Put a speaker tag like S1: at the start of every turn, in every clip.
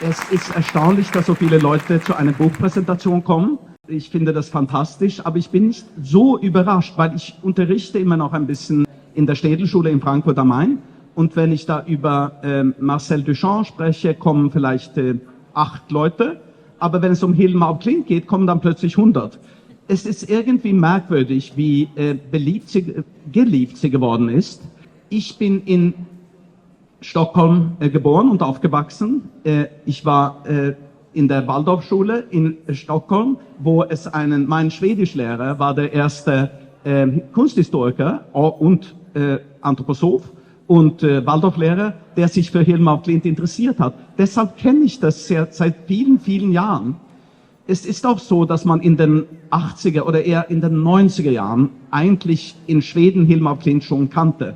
S1: Es ist erstaunlich, dass so viele Leute zu einer Buchpräsentation kommen. Ich finde das fantastisch, aber ich bin nicht so überrascht, weil ich unterrichte immer noch ein bisschen in der Städelschule in Frankfurt am Main. Und wenn ich da über Marcel Duchamp spreche, kommen vielleicht 8 Leute. Aber wenn es um Hilmar af Klint geht, kommen dann plötzlich 100. Es ist irgendwie merkwürdig, wie geliebt sie geworden ist. Ich bin in Stockholm geboren und aufgewachsen. Ich war in der Waldorfschule in Stockholm, wo es mein Schwedischlehrer war der erste Kunsthistoriker und Anthroposoph und Waldorflehrer, der sich für Hilmar af Klint interessiert hat. Deshalb kenne ich das seit vielen, vielen Jahren. Es ist auch so, dass man in den 80er oder eher in den 90er Jahren eigentlich in Schweden Hilmar af Klint schon kannte.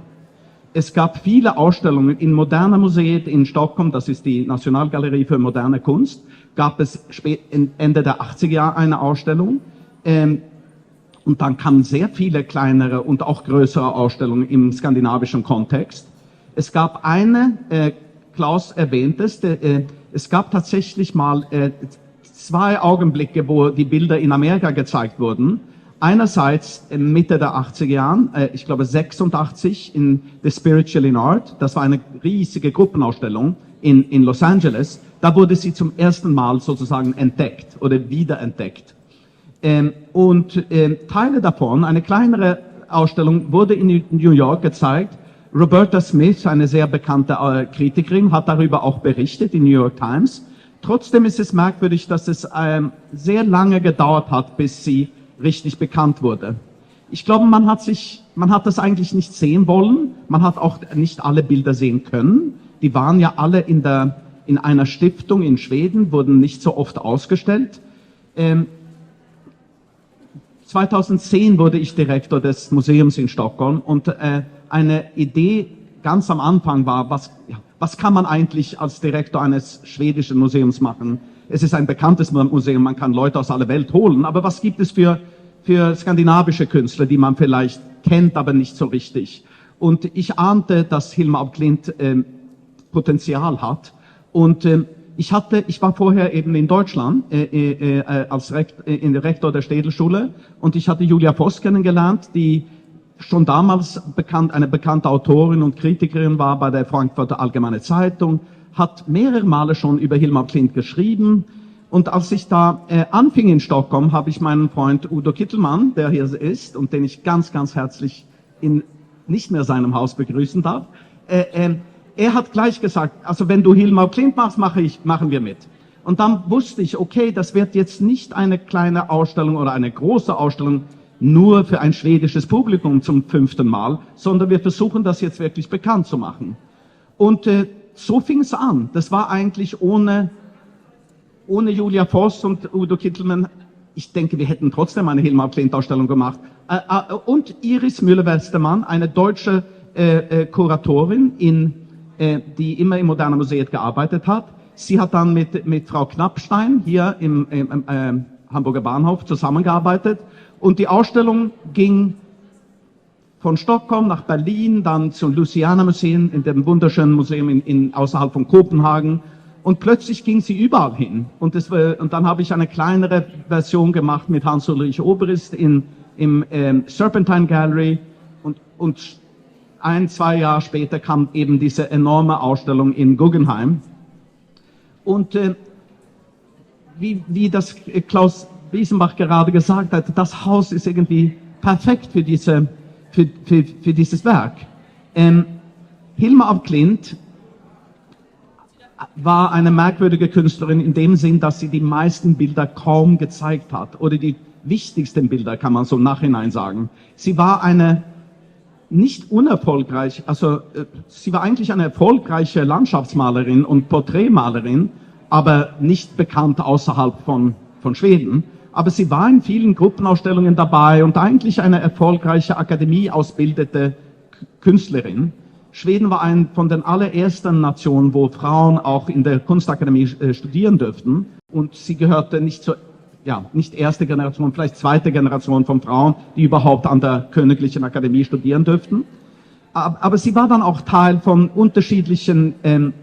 S1: Es gab viele Ausstellungen in Moderna Museet in Stockholm, das ist die Nationalgalerie für moderne Kunst, gab es Ende der 80er Jahre eine Ausstellung. Und dann kamen sehr viele kleinere und auch größere Ausstellungen im skandinavischen Kontext. Es gab eine, Klaus erwähnt es, es gab tatsächlich mal 2 Augenblicke, wo die Bilder in Amerika gezeigt wurden. Einerseits Mitte der 80er Jahren, ich glaube 86 in The Spiritual in Art, das war eine riesige Gruppenausstellung in Los Angeles. Da wurde sie zum ersten Mal sozusagen entdeckt oder wiederentdeckt. Teile davon, eine kleinere Ausstellung, wurde in New York gezeigt. Roberta Smith, eine sehr bekannte Kritikerin, hat darüber auch berichtet in New York Times. Trotzdem ist es merkwürdig, dass es sehr lange gedauert hat, bis sie richtig bekannt wurde. Ich glaube, man hat das eigentlich nicht sehen wollen. Man hat auch nicht alle Bilder sehen können. Die waren ja alle in einer Stiftung in Schweden, wurden nicht so oft ausgestellt. 2010 wurde ich Direktor des Museums in Stockholm und eine Idee ganz am Anfang war, was kann man eigentlich als Direktor eines schwedischen Museums machen? Es ist ein bekanntes Museum, man kann Leute aus aller Welt holen, aber was gibt es für skandinavische Künstler, die man vielleicht kennt, aber nicht so richtig? Und ich ahnte, dass Hilmar af Klint Potenzial hat. Und ich war vorher eben in Deutschland als Rektor der Städelschule und ich hatte Julia Voss kennengelernt, die schon damals eine bekannte Autorin und Kritikerin war bei der Frankfurter Allgemeine Zeitung, hat mehrere Male schon über Hilmar af Klint geschrieben. Und als ich da anfing in Stockholm, habe ich meinen Freund Udo Kittelmann, der hier ist und den ich ganz, ganz herzlich in nicht mehr seinem Haus begrüßen darf, er hat gleich gesagt, also wenn du Hilmar af Klint machst, machen wir mit. Und dann wusste ich, okay, das wird jetzt nicht eine kleine Ausstellung oder eine große Ausstellung nur für ein schwedisches Publikum zum 5. Mal, sondern wir versuchen das jetzt wirklich bekannt zu machen. Und so fing es an. Das war eigentlich ohne Julia Voss und Udo Kittelmann. Ich denke, wir hätten trotzdem eine Hilmar af Klint Ausstellung gemacht. Und Iris Müller-Westermann, eine deutsche Kuratorin, die immer im Moderna Museet gearbeitet hat. Sie hat dann mit Frau Knappstein hier im Hamburger Bahnhof zusammengearbeitet. Und die Ausstellung ging von Stockholm nach Berlin, dann zum Louisiana Museum, in dem wunderschönen Museum außerhalb von Kopenhagen. Und plötzlich ging sie überall hin. Und dann habe ich eine kleinere Version gemacht mit Hans-Ulrich Obrist im Serpentine Gallery. Und 1-2 Jahre später kam eben diese enorme Ausstellung in Guggenheim. Und wie das Klaus Wiesenbach gerade gesagt hat, das Haus ist irgendwie perfekt für dieses Werk. Hilmar af Klint war eine merkwürdige Künstlerin in dem Sinn, dass sie die meisten Bilder kaum gezeigt hat. Oder die wichtigsten Bilder, kann man so im Nachhinein sagen. Sie war sie war eigentlich eine erfolgreiche Landschaftsmalerin und Porträtmalerin, aber nicht bekannt außerhalb von Schweden. Aber sie war in vielen Gruppenausstellungen dabei und eigentlich eine erfolgreiche Akademie ausgebildete Künstlerin. Schweden war eine von den allerersten Nationen, wo Frauen auch in der Kunstakademie studieren dürften. Und sie gehörte nicht erste Generation, vielleicht zweite Generation von Frauen, die überhaupt an der Königlichen Akademie studieren dürften. aber sie war dann auch Teil von unterschiedlichen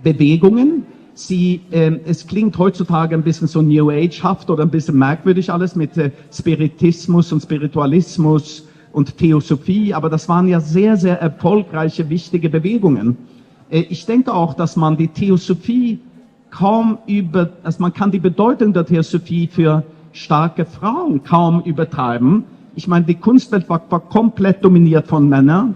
S1: Bewegungen. Es klingt heutzutage ein bisschen so New Age-haft oder ein bisschen merkwürdig alles mit Spiritismus und Spiritualismus und Theosophie, aber das waren ja sehr, sehr erfolgreiche, wichtige Bewegungen. Ich denke auch, dass man die Theosophie also man kann die Bedeutung der Theosophie für starke Frauen kaum übertreiben. Ich meine, die Kunstwelt war komplett dominiert von Männern,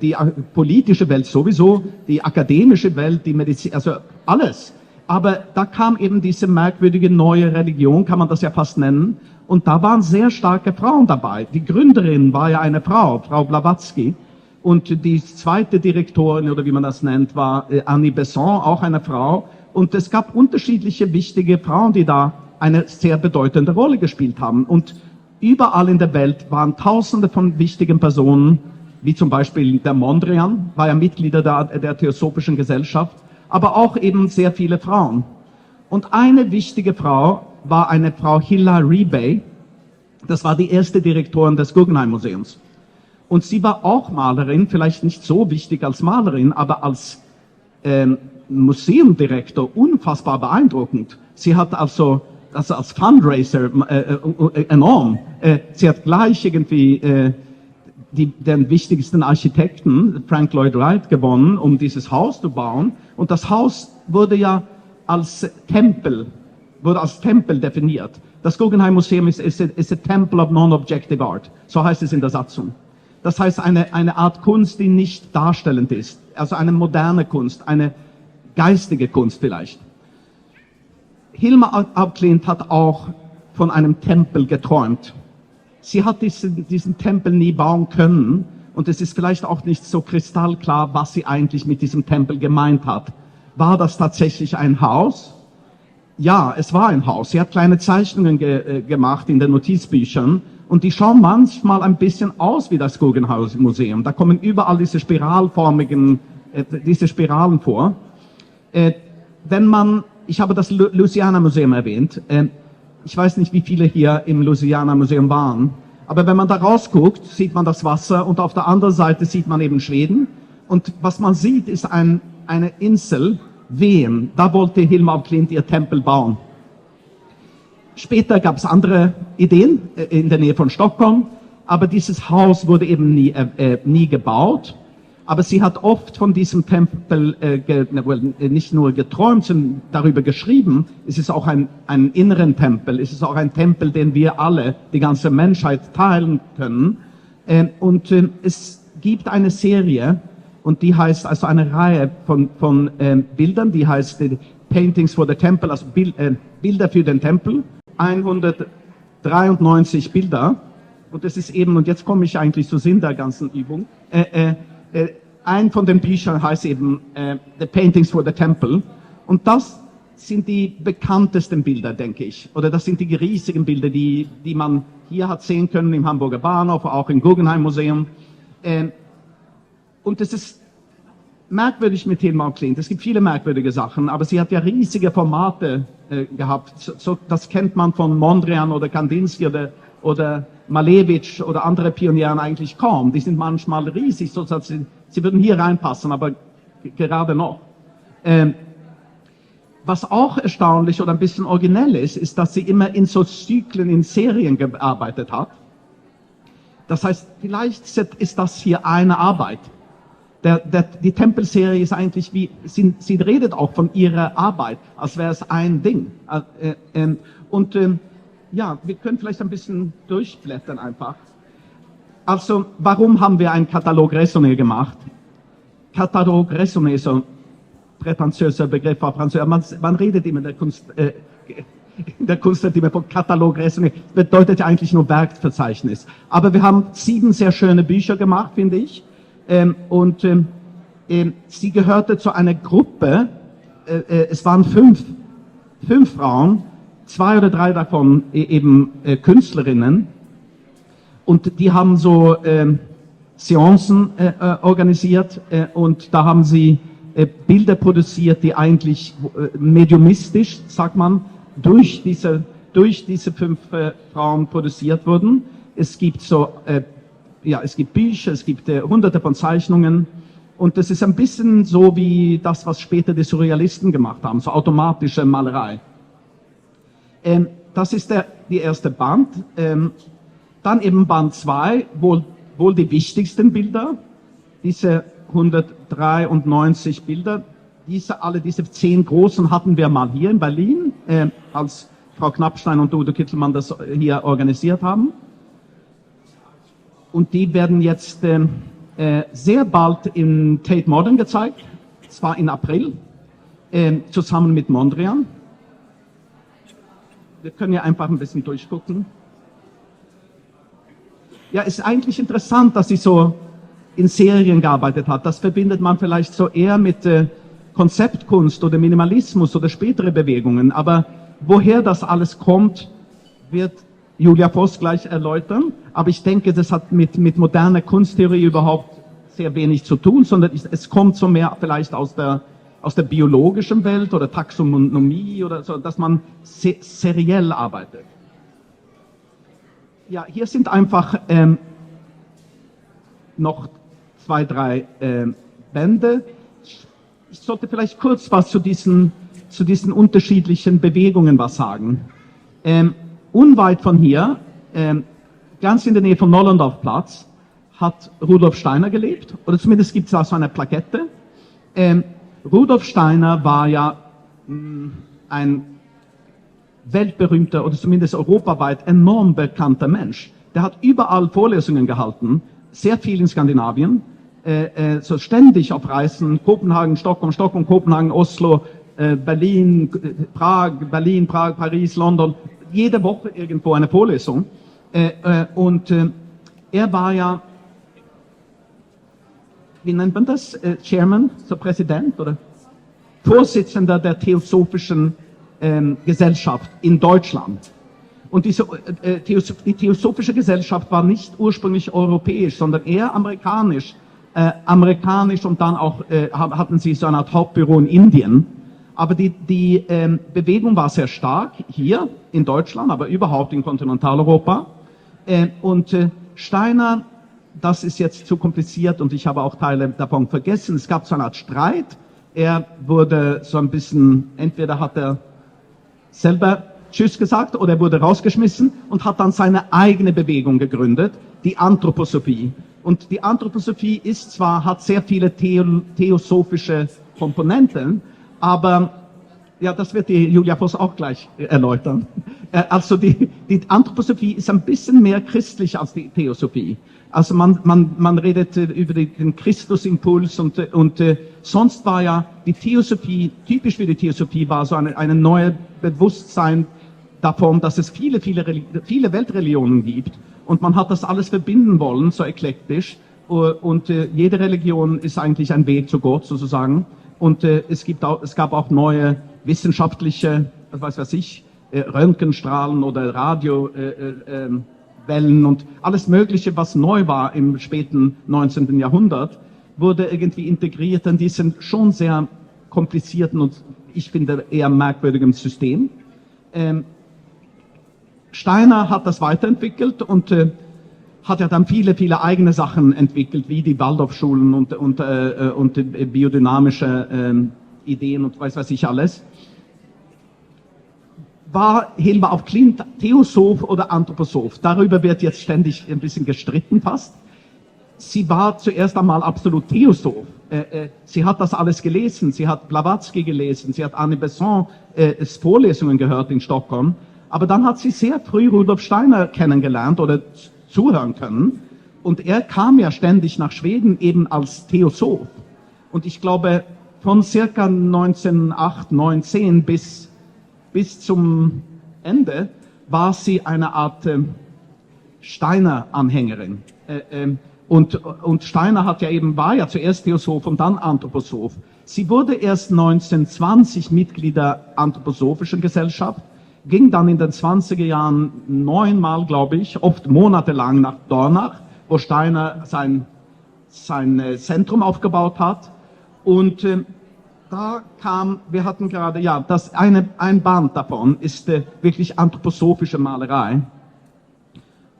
S1: die politische Welt sowieso, die akademische Welt, die Medizin, also alles. Aber da kam eben diese merkwürdige neue Religion, kann man das ja fast nennen, und da waren sehr starke Frauen dabei. Die Gründerin war ja eine Frau, Frau Blavatsky, und die zweite Direktorin, oder wie man das nennt, war Annie Besson, auch eine Frau. Und es gab unterschiedliche wichtige Frauen, die da eine sehr bedeutende Rolle gespielt haben. Und überall in der Welt waren Tausende von wichtigen Personen, wie zum Beispiel der Mondrian, war ja Mitglied der Theosophischen Gesellschaft, aber auch eben sehr viele Frauen. Und eine wichtige Frau war eine Frau Hilla Rebay, das war die erste Direktorin des Guggenheim Museums. Und sie war auch Malerin, vielleicht nicht so wichtig als Malerin, aber als Museumdirektor unfassbar beeindruckend. Sie hat also als Fundraiser enorm. Sie hat gleich irgendwie den wichtigsten Architekten, Frank Lloyd Wright, gewonnen, um dieses Haus zu bauen. Und das Haus wurde ja als Tempel definiert. Das Guggenheim Museum is a temple of non-objective art. So heißt es in der Satzung. Das heißt, eine Art Kunst, die nicht darstellend ist. Also eine moderne Kunst, eine geistige Kunst vielleicht. Hilma af Klint hat auch von einem Tempel geträumt. Sie hat diesen Tempel nie bauen können und es ist vielleicht auch nicht so kristallklar, was sie eigentlich mit diesem Tempel gemeint hat. War das tatsächlich ein Haus? Ja, es war ein Haus. Sie hat kleine Zeichnungen gemacht in den Notizbüchern und die schauen manchmal ein bisschen aus wie das Guggenheim Museum. Da kommen überall diese spiralförmigen, diese Spiralen vor. Ich habe das Louisiana Museum erwähnt. Ich weiß nicht, wie viele hier im Louisiana Museum waren, aber wenn man da rausguckt, sieht man das Wasser und auf der anderen Seite sieht man eben Schweden. Und was man sieht, ist eine Insel, Ven. Da wollte Hilma af Klint ihr Tempel bauen. Später gab es andere Ideen in der Nähe von Stockholm, aber dieses Haus wurde eben nie gebaut. Aber sie hat oft von diesem Tempel nicht nur geträumt, sondern darüber geschrieben. Es ist auch ein inneren Tempel. Es ist auch ein Tempel, den wir alle, die ganze Menschheit, teilen können. Es gibt eine Serie, und die heißt, also eine Reihe von Bildern, die heißt Paintings for the Temple, also Bilder für den Tempel. 193 Bilder. Und das ist eben, und jetzt komme ich eigentlich zu Sinn der ganzen Übung, ein von den Büchern heißt eben The Paintings for the Temple. Und das sind die bekanntesten Bilder, denke ich. Oder das sind die riesigen Bilder, die man hier hat sehen können im Hamburger Bahnhof, auch im Guggenheim Museum. Und es ist merkwürdig mit Hilma af Klint. Es gibt viele merkwürdige Sachen, aber sie hat ja riesige Formate gehabt. Das kennt man von Mondrian oder Kandinsky oder Malevich oder andere Pionieren eigentlich kaum. Die sind manchmal riesig, so dass sie würden hier reinpassen, aber gerade noch. Was auch erstaunlich oder ein bisschen originell ist, dass sie immer in so Zyklen, in Serien gearbeitet hat. Das heißt, vielleicht ist das hier eine Arbeit. Die Tempelserie ist eigentlich wie, sie redet auch von ihrer Arbeit, als wäre es ein Ding. Ja, wir können vielleicht ein bisschen durchblättern einfach. Also, warum haben wir einen Katalog Raisonné gemacht? Katalog Raisonné ist so ein prätentiöser Begriff auf Französisch. Man redet immer in der Kunst immer von Katalog Raisonné. Das bedeutet ja eigentlich nur Werkverzeichnis. Aber wir haben 7 sehr schöne Bücher gemacht, finde ich. Sie gehörte zu einer Gruppe, es waren 5 Frauen, 2 oder 3 davon eben Künstlerinnen, und die haben so Seancen organisiert und da haben sie Bilder produziert, die eigentlich mediumistisch, sagt man, durch diese 5 Frauen produziert wurden. Es gibt so ja, es gibt Bücher, es gibt hunderte von Zeichnungen. Und das ist ein bisschen so wie das, was später die Surrealisten gemacht haben, so automatische Malerei. Das ist die erste Band. Dann eben Band 2, wohl die wichtigsten Bilder, diese 193 Bilder. Alle diese 10 großen hatten wir mal hier in Berlin, als Frau Knappstein und Udo Kittelmann das hier organisiert haben. Und die werden jetzt sehr bald in Tate Modern gezeigt, zwar im April, zusammen mit Mondrian. Wir können ja einfach ein bisschen durchgucken. Ja, ist eigentlich interessant, dass sie so in Serien gearbeitet hat. Das verbindet man vielleicht so eher mit Konzeptkunst oder Minimalismus oder spätere Bewegungen. Aber woher das alles kommt, wird Julia Voss gleich erläutern. Aber ich denke, das hat mit moderner Kunsttheorie überhaupt sehr wenig zu tun, sondern es kommt so mehr vielleicht aus der biologischen Welt oder Taxonomie oder so, dass man seriell arbeitet. Ja, hier sind einfach noch 2, 3 Bände. Ich sollte vielleicht kurz was zu diesen unterschiedlichen Bewegungen was sagen. Unweit von hier, ganz in der Nähe von Nollendorfplatz, hat Rudolf Steiner gelebt, oder zumindest gibt es da so eine Plakette. Rudolf Steiner war ja ein weltberühmter oder zumindest europaweit enorm bekannter Mensch. Der hat überall Vorlesungen gehalten, sehr viel in Skandinavien, so ständig auf Reisen, Kopenhagen, Stockholm, Kopenhagen, Oslo, Berlin, Prag, Paris, London, jede Woche irgendwo eine Vorlesung. Und er war ja, wie nennt man das, Chairman, so Präsident oder Vorsitzender der Theosophischen Gesellschaft in Deutschland. Und die Theosophische Gesellschaft war nicht ursprünglich europäisch, sondern eher amerikanisch. Und dann auch hatten sie so eine Art Hauptbüro in Indien. Aber die Bewegung war sehr stark hier in Deutschland, aber überhaupt in Kontinentaleuropa. Und Steiner, das ist jetzt zu kompliziert und ich habe auch Teile davon vergessen. Es gab so eine Art Streit. Er wurde so ein bisschen, entweder hat er selber Tschüss gesagt oder er wurde rausgeschmissen und hat dann seine eigene Bewegung gegründet, die Anthroposophie. Und die Anthroposophie hat sehr viele theosophische Komponenten, aber ja, das wird die Julia Voss auch gleich erläutern. Also die Anthroposophie ist ein bisschen mehr christlich als die Theosophie. Also man redet über den Christusimpuls und sonst war ja die Theosophie, typisch für die Theosophie war so eine neue Bewusstsein davon, dass es viele Weltreligionen gibt und man hat das alles verbinden wollen, so eklektisch und jede Religion ist eigentlich ein Weg zu Gott sozusagen und es gab auch neue wissenschaftliche, was weiß ich, Röntgenstrahlen oder Radiowellen und alles Mögliche, was neu war im späten 19. Jahrhundert, wurde irgendwie integriert in diesen schon sehr komplizierten und ich finde eher merkwürdigen System. Steiner hat das weiterentwickelt und hat ja dann viele eigene Sachen entwickelt, wie die Waldorfschulen und biodynamische Ideen und weiß ich alles. War Hilma auf Klint Theosoph oder Anthroposoph? Darüber wird jetzt ständig ein bisschen gestritten fast. Sie war zuerst einmal absolut Theosoph. Sie hat das alles gelesen, sie hat Blavatsky gelesen, sie hat Annie Besant Vorlesungen gehört in Stockholm. Aber dann hat sie sehr früh Rudolf Steiner kennengelernt oder zuhören können. Und er kam ja ständig nach Schweden eben als Theosoph. Und ich glaube, von circa 1908, 1910 bis zum Ende war sie eine Art Steiner-Anhängerin. Und Steiner war ja zuerst Theosoph und dann Anthroposoph. Sie wurde erst 1920 Mitglied der Anthroposophischen Gesellschaft, ging dann in den 20er Jahren 9-mal, glaube ich, oft monatelang nach Dornach, wo Steiner sein Zentrum aufgebaut hat. Und da wir hatten gerade, ja, ein Band davon ist wirklich anthroposophische Malerei.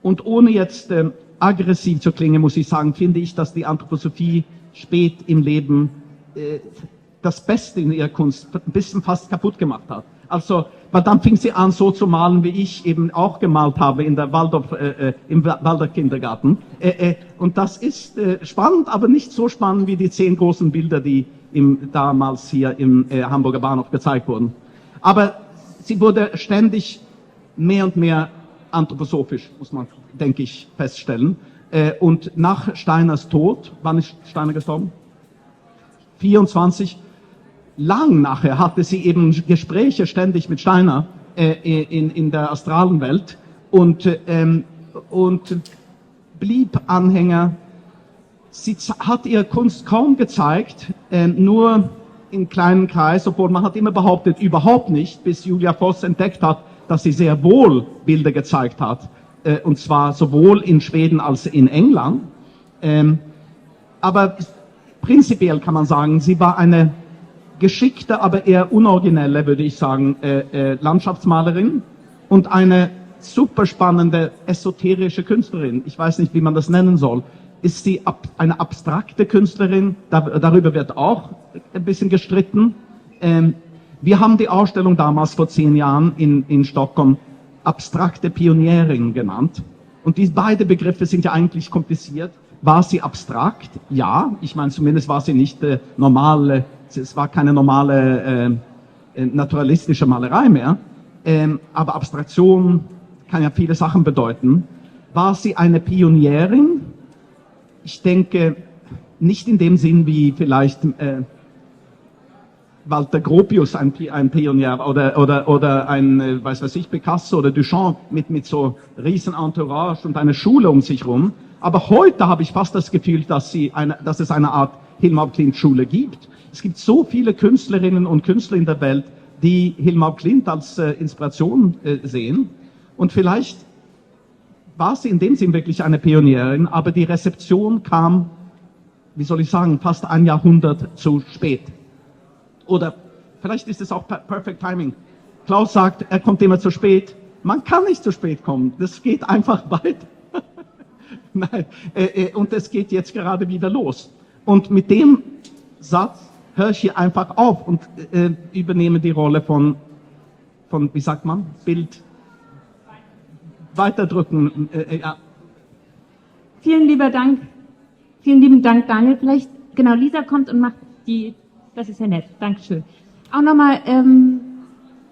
S1: Und ohne jetzt aggressiv zu klingen, muss ich sagen, finde ich, dass die Anthroposophie spät im Leben das Beste in ihrer Kunst ein bisschen fast kaputt gemacht hat. Also, weil dann fing sie an, so zu malen, wie ich eben auch gemalt habe in der im Waldorf-Kindergarten. Und das ist spannend, aber nicht so spannend wie die 10 großen Bilder, die damals hier im Hamburger Bahnhof gezeigt wurden. Aber sie wurde ständig mehr und mehr anthroposophisch, muss man, denke ich, feststellen. Und nach Steiners Tod, wann ist Steiner gestorben? 24. Lang nachher hatte sie eben Gespräche ständig mit Steiner in der astralen Welt und blieb Anhänger. Sie hat ihre Kunst kaum gezeigt, nur in kleinen Kreis, obwohl man hat immer behauptet, überhaupt nicht, bis Julia Voss entdeckt hat, dass sie sehr wohl Bilder gezeigt hat, und zwar sowohl in Schweden als in England. Aber prinzipiell kann man sagen, sie war eine geschickte, aber eher unoriginelle, würde ich sagen, Landschaftsmalerin und eine super spannende esoterische Künstlerin. Ich weiß nicht, wie man das nennen soll. Ist sie eine abstrakte Künstlerin? Darüber wird auch ein bisschen gestritten. Wir haben die Ausstellung damals vor 10 Jahren in Stockholm abstrakte Pionierin genannt. Und diese beiden Begriffe sind ja eigentlich kompliziert. War sie abstrakt? Ja. Ich meine, zumindest war sie nicht normale, es war keine normale naturalistische Malerei mehr. Aber Abstraktion kann ja viele Sachen bedeuten. War sie eine Pionierin? Ich denke, nicht in dem Sinn wie vielleicht Walter Gropius ein Pionier oder ein, weiß ich, Picasso oder Duchamp mit so riesen Entourage und einer Schule um sich rum. Aber heute habe ich fast das Gefühl, dass es eine Art Hilma af Klint-Schule gibt. Es gibt so viele Künstlerinnen und Künstler in der Welt, die Hilma af Klint als Inspiration sehen. Und vielleicht war sie in dem Sinn wirklich eine Pionierin, aber die Rezeption kam, wie soll ich sagen, fast ein Jahrhundert zu spät. Oder vielleicht ist es auch Perfect Timing. Klaus sagt, er kommt immer zu spät. Man kann nicht zu spät kommen. Das geht einfach weiter. Nein. Und es geht jetzt gerade wieder los. Und mit dem Satz höre ich hier einfach auf und übernehme die Rolle von, wie sagt man, Bild weiterdrücken. Ja.
S2: Vielen lieben Dank, Daniel. Vielleicht, genau, Lisa kommt und macht das ist ja nett. Dankeschön. Auch nochmal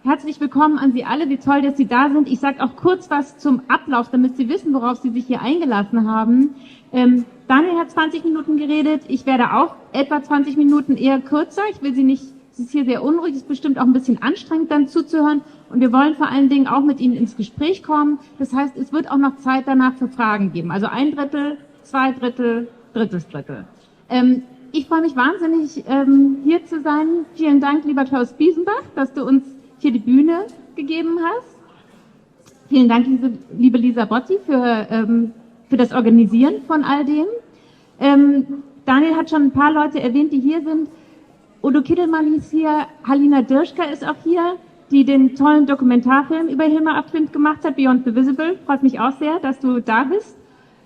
S2: herzlich willkommen an Sie alle. Wie toll, dass Sie da sind. Ich sage auch kurz was zum Ablauf, damit Sie wissen, worauf Sie sich hier eingelassen haben. Daniel hat 20 Minuten geredet. Ich werde auch etwa 20 Minuten eher kürzer. Ich will Sie nicht, es ist hier sehr unruhig, es ist bestimmt auch ein bisschen anstrengend dann zuzuhören. Und wir wollen vor allen Dingen auch mit Ihnen ins Gespräch kommen. Das heißt, es wird auch noch Zeit danach für Fragen geben. Also 1/3, 2/3, 3/3. Ich freue mich wahnsinnig, hier zu sein. Vielen Dank, lieber Klaus Biesenbach, dass du uns hier die Bühne gegeben hast. Vielen Dank, liebe Lisa Botti, für das Organisieren von all dem. Daniel hat schon ein paar Leute erwähnt, die hier sind. Udo Kittelmann ist hier, Halina Dirschka ist auch hier, die den tollen Dokumentarfilm über Hilma af Klint gemacht hat, Beyond the Visible. Freut mich auch sehr, dass du da bist.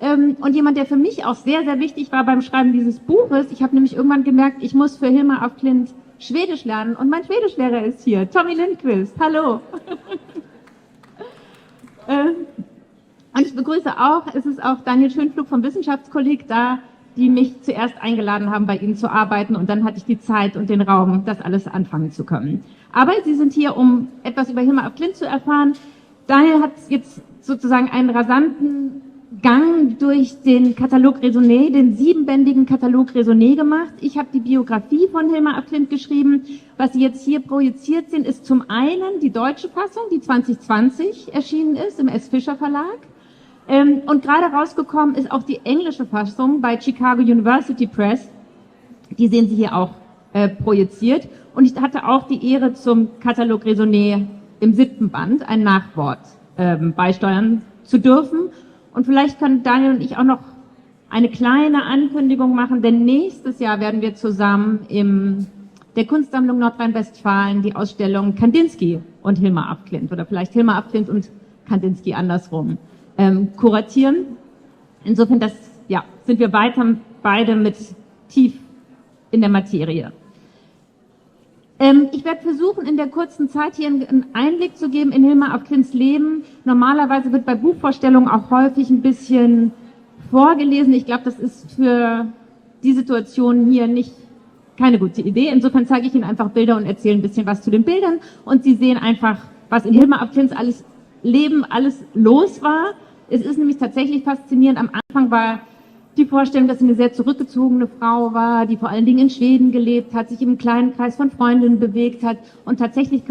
S2: Und jemand, der für mich auch sehr, sehr wichtig war beim Schreiben dieses Buches, ich habe nämlich irgendwann gemerkt, ich muss für Hilma af Klint Schwedisch lernen und mein Schwedischlehrer ist hier, Tommy Lindqvist. Hallo. Und ich begrüße auch, es ist auch Daniel Schönpflug vom Wissenschaftskolleg da, die mich zuerst eingeladen haben, bei Ihnen zu arbeiten und dann hatte ich die Zeit und den Raum, das alles anfangen zu können. Aber Sie sind hier, um etwas über Hilma af Klint zu erfahren. Daniel hat jetzt sozusagen einen rasanten Gang durch den Katalog Raisonné, den 7-bändigen Katalog Raisonné gemacht. Ich habe die Biografie von Hilma af Klint geschrieben. Was Sie jetzt hier projiziert sehen, ist zum einen die deutsche Fassung, die 2020 erschienen ist im S. Fischer Verlag. Und gerade rausgekommen ist auch die englische Fassung bei Chicago University Press. Die sehen Sie hier auch projiziert. Und ich hatte auch die Ehre, zum Katalog Raisonné im 7. Band ein Nachwort beisteuern zu dürfen. Und vielleicht können Daniel und ich auch noch eine kleine Ankündigung machen, denn nächstes Jahr werden wir zusammen in der Kunstsammlung Nordrhein-Westfalen die Ausstellung Kandinsky und Hilma af Klint oder vielleicht Hilma af Klint und Kandinsky andersrum kuratieren. Insofern, sind wir beide mit tief in der Materie. Ich werde versuchen, in der kurzen Zeit hier einen Einblick zu geben in Hilma af Klints Leben. Normalerweise wird bei Buchvorstellungen auch häufig ein bisschen vorgelesen. Ich glaube, das ist für die Situation hier keine gute Idee. Insofern zeige ich Ihnen einfach Bilder und erzähle ein bisschen was zu den Bildern. Und Sie sehen einfach, was in Hilma af Klints Leben alles los war. Es ist nämlich tatsächlich faszinierend. Am Anfang war die Vorstellung, dass sie eine sehr zurückgezogene Frau war, die vor allen Dingen in Schweden gelebt hat, sich im kleinen Kreis von Freundinnen bewegt hat. Und tatsächlich